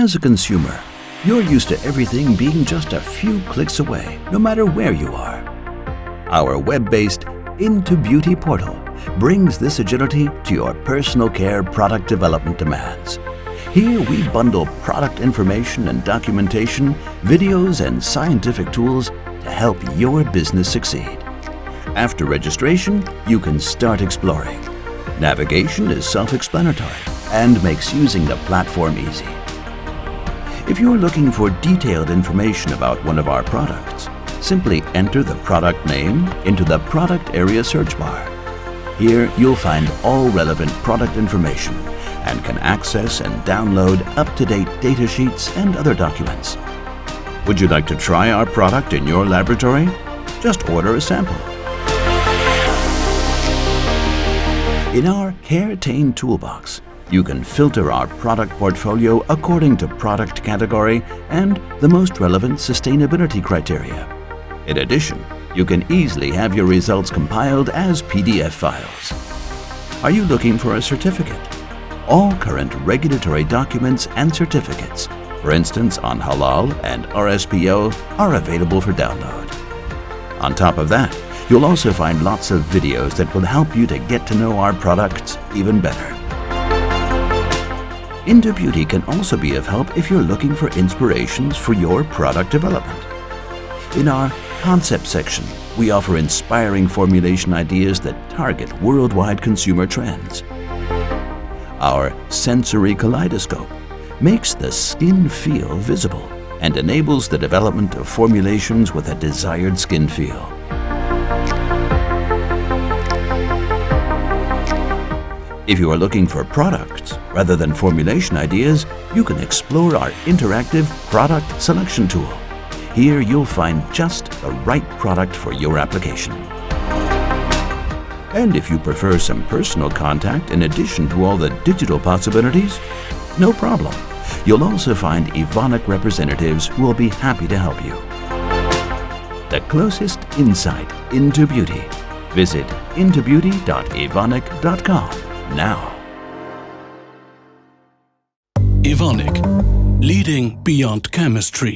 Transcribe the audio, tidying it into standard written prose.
As a consumer, you're used to everything being just a few clicks away, no matter where you are. Our web-based intoBeauty portal brings this agility to your personal care product development demands. Here we bundle product information and documentation, videos and scientific tools to help your business succeed. After registration, you can start exploring. Navigation is self-explanatory and makes using the platform easy. If you're looking for detailed information about one of our products, simply enter the product name into the product area search bar. Here you'll find all relevant product information and can access and download up-to-date data sheets and other documents. Would you like to try our product in your laboratory? Just order a sample. In our CareTane toolbox, you can filter our product portfolio according to product category and the most relevant sustainability criteria. In addition, you can easily have your results compiled as PDF files. Are you looking for a certificate? All current regulatory documents and certificates, for instance on Halal and RSPO, are available for download. On top of that, you'll also find lots of videos that will help you to get to know our products even better. intoBeauty can also be of help if you're looking for inspirations for your product development. In our Concept section, we offer inspiring formulation ideas that target worldwide consumer trends. Our Sensory Kaleidoscope makes the skin feel visible and enables the development of formulations with a desired skin feel. If you are looking for products rather than formulation ideas, you can explore our interactive product selection tool. Here you'll find just the right product for your application. And if you prefer some personal contact in addition to all the digital possibilities, no problem. You'll also find Evonik representatives who will be happy to help you. The closest insight into beauty. Visit intobeauty.evonik.com now. Evonik, leading beyond chemistry.